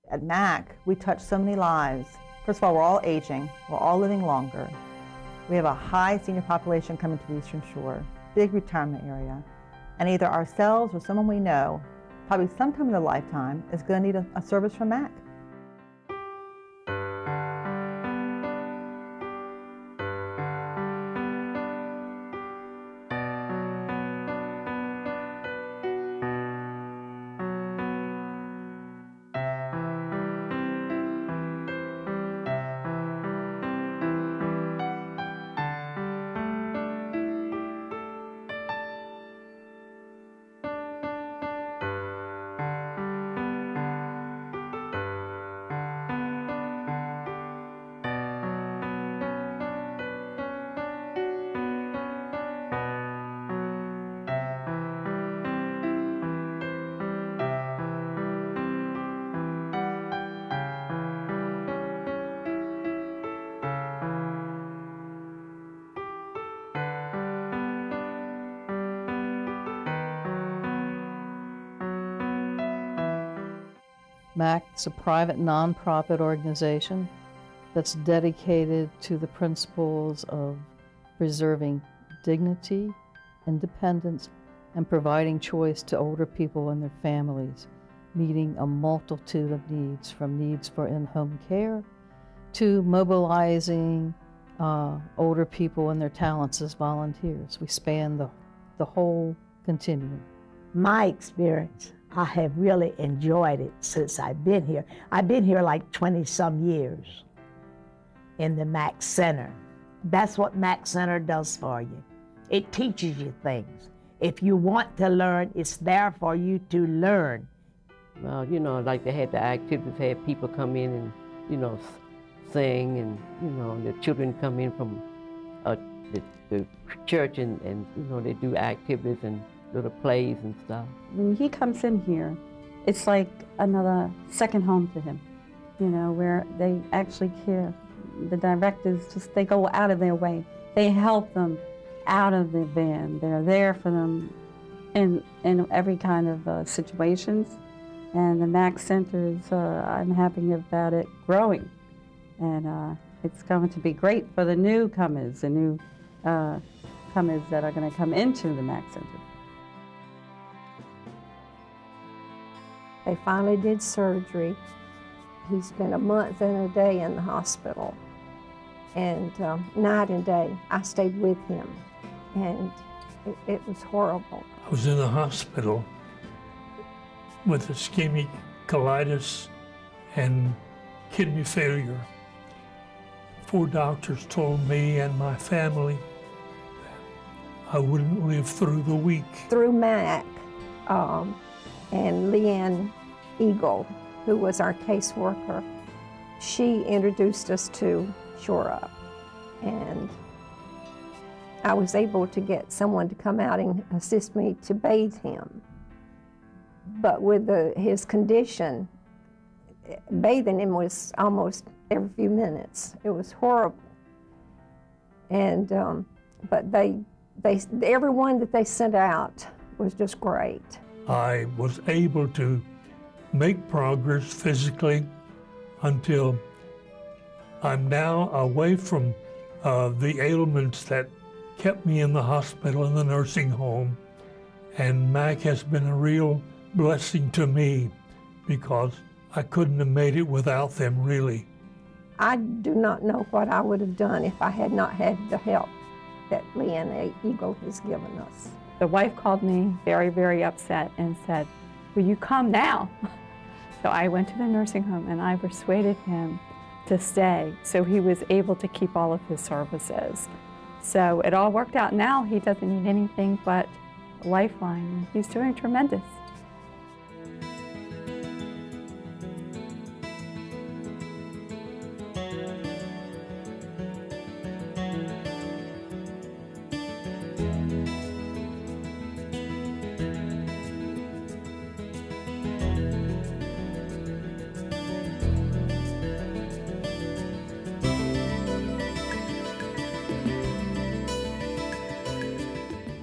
At MAC, we touch so many lives. First of all, we're all aging, we're all living longer. We have a high senior population coming to the Eastern Shore, big retirement area, and either ourselves or someone we know, probably sometime in their lifetime, is going to need a service from MAC. MAC is a private nonprofit organization that's dedicated to the principles of preserving dignity, independence, and providing choice to older people and their families, meeting a multitude of needs, from needs for in-home care to mobilizing older people and their talents as volunteers. We span the whole continuum. My experience, I have really enjoyed it since I've been here. I've been here like 20-some years in the MAC Center. That's what MAC Center does for you. It teaches you things. If you want to learn, it's there for you to learn. Well, you know, like they had the activities, had people come in and, you know, sing, and, you know, the children come in from the church and, you know, they do activities and little plays and stuff. When he comes in here, it's like another second home to him, you know, where they actually care. The directors they go out of their way. They help them out of the van. They're there for them in every kind of situations. And the MAC Center is, I'm happy about it growing. And it's going to be great for the newcomers, the new comers that are going to come into the MAC Center. They finally did surgery. He spent a month and a day in the hospital. And night and day, I stayed with him. And it was horrible. I was in the hospital with ischemic colitis and kidney failure. 4 doctors told me and my family that I wouldn't live through the week. Through MAC and Leanne Eagle, who was our caseworker, she introduced us to Shore Up. And I was able to get someone to come out and assist me to bathe him. But with his condition, bathing him was almost every few minutes. It was horrible. And but everyone that they sent out was just great. I was able to make progress physically until I'm now away from the ailments that kept me in the hospital and the nursing home. And MAC has been a real blessing to me because I couldn't have made it without them, really. I do not know what I would have done if I had not had the help that Leanne Eagle has given us. The wife called me very, very upset and said, "Will you come now?" So I went to the nursing home and I persuaded him to stay so he was able to keep all of his services. So it all worked out. Now he doesn't need anything but a lifeline. He's doing tremendous.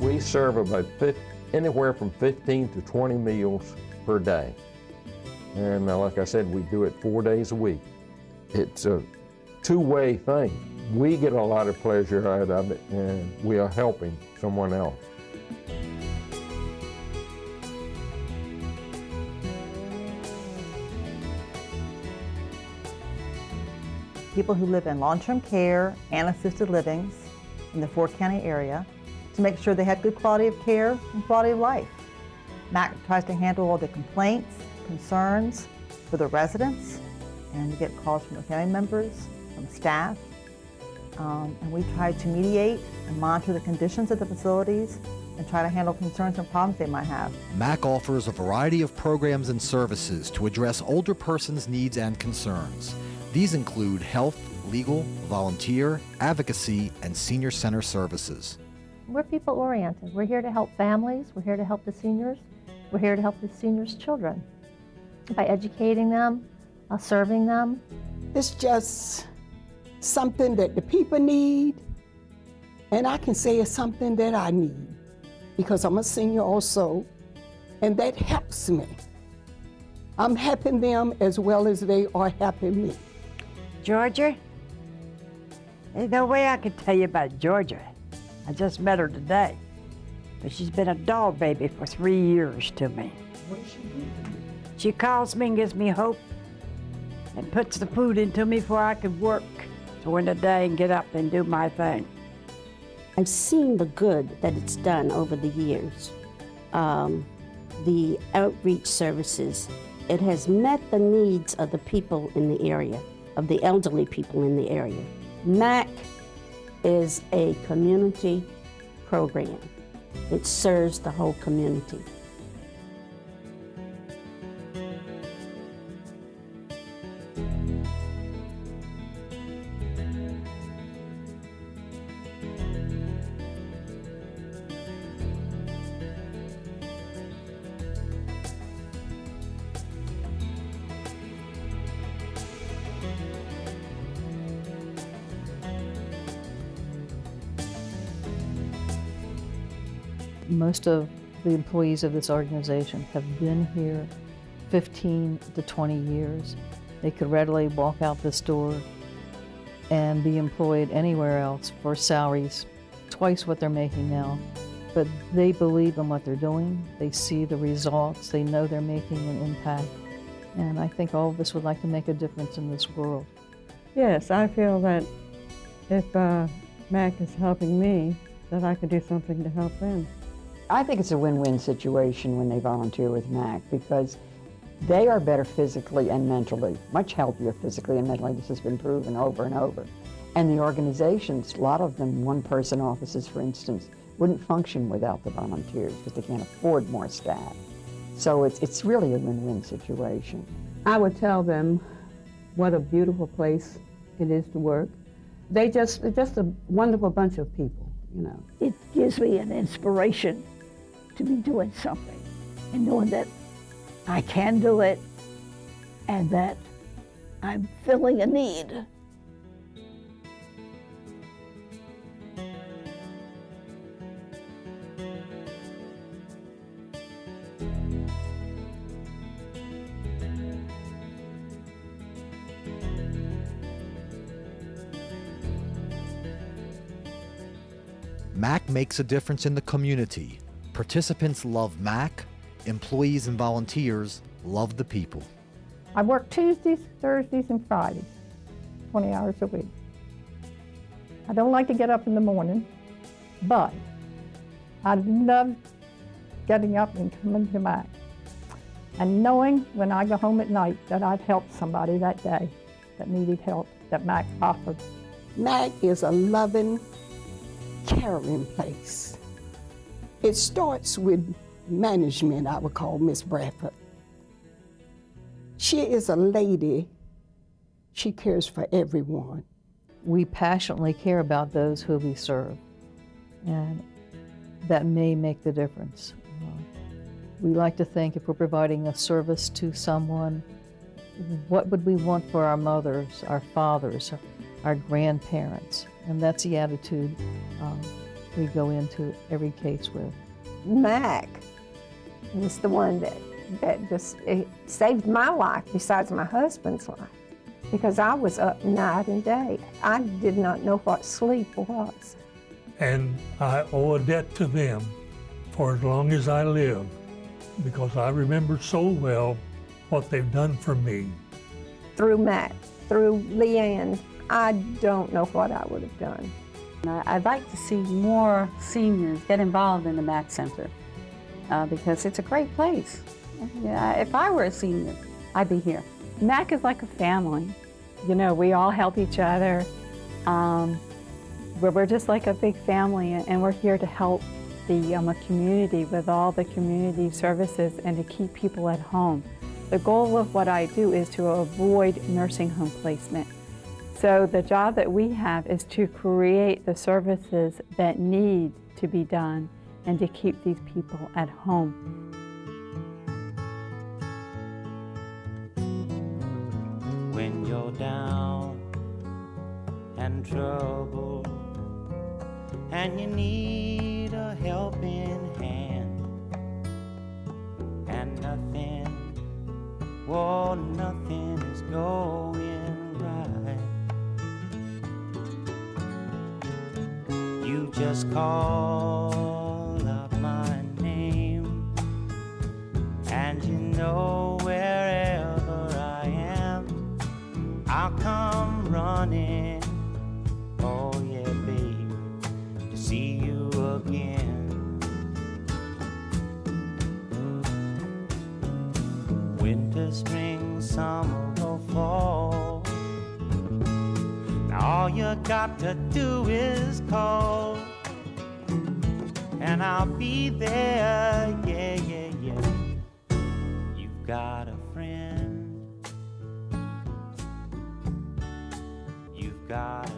We serve about anywhere from 15 to 20 meals per day. And like I said, we do it 4 days a week. It's a two-way thing. We get a lot of pleasure out of it, and we are helping someone else. People who live in long-term care and assisted livings in the four-county area to make sure they have good quality of care and quality of life. MAC tries to handle all the complaints, concerns for the residents, and we get calls from the family members, from staff, and we try to mediate and monitor the conditions of the facilities and try to handle concerns and problems they might have. MAC offers a variety of programs and services to address older persons' needs and concerns. These include health, legal, volunteer, advocacy, and senior center services. We're people-oriented. We're here to help families. We're here to help the seniors. We're here to help the seniors' children by educating them, serving them. It's just something that the people need, and I can say it's something that I need because I'm a senior also, and that helps me. I'm helping them as well as they are helping me. Georgia? There's no way I could tell you about Georgia. I just met her today, but she's been a doll baby for 3 years to me. What does she do for you? She calls me and gives me hope and puts the food into me before I could work during the day and get up and do my thing. I've seen the good that it's done over the years. The outreach services, it has met the needs of the people in the area, of the elderly people in the area. MAC is a community program. It serves the whole community. Most of the employees of this organization have been here 15 to 20 years. They could readily walk out this door and be employed anywhere else for salaries twice what they're making now. But they believe in what they're doing. They see the results. They know they're making an impact. And I think all of us would like to make a difference in this world. Yes, I feel that if MAC is helping me, that I could do something to help them. I think it's a win-win situation when they volunteer with MAC because they are better physically and mentally, much healthier physically and mentally. This has been proven over and over. And the organizations, a lot of them, one-person offices, for instance, wouldn't function without the volunteers because they can't afford more staff. So it's really a win-win situation. I would tell them what a beautiful place it is to work. They're just a wonderful bunch of people, you know. It gives me an inspiration to be doing something and knowing that I can do it and that I'm filling a need. MAC makes a difference in the community. Participants love MAC. Employees and volunteers love the people. I work Tuesdays, Thursdays, and Fridays, 20 hours a week. I don't like to get up in the morning, but I love getting up and coming to MAC and knowing when I go home at night that I've helped somebody that day that needed help that MAC offered. MAC is a loving, caring place. It starts with management, I would call Miss Bradford. She is a lady. She cares for everyone. We passionately care about those who we serve, and that may make the difference. We like to think if we're providing a service to someone, what would we want for our mothers, our fathers, our grandparents? And that's the attitude we go into every case with. MAC is the one that that just it saved my life besides my husband's life, because I was up night and day. I did not know what sleep was. And I owe a debt to them for as long as I live, because I remember so well what they've done for me. Through Matt, through Leanne, I don't know what I would have done. I'd like to see more seniors get involved in the MAC Center because it's a great place. Yeah, if I were a senior, I'd be here. MAC is like a family. You know, we all help each other. We're just like a big family, and we're here to help the community with all the community services and to keep people at home. The goal of what I do is to avoid nursing home placement. So the job that we have is to create the services that need to be done and to keep these people at home. When you're down and troubled and you need a helping hand, and nothing is going right, you just call out my name, and you know wherever I am, I'll come running, oh yeah, baby, to see you again. Winter, spring, summer, or fall, now all you got to do is call, and I'll be there, yeah, yeah, yeah. You've got a friend, you've got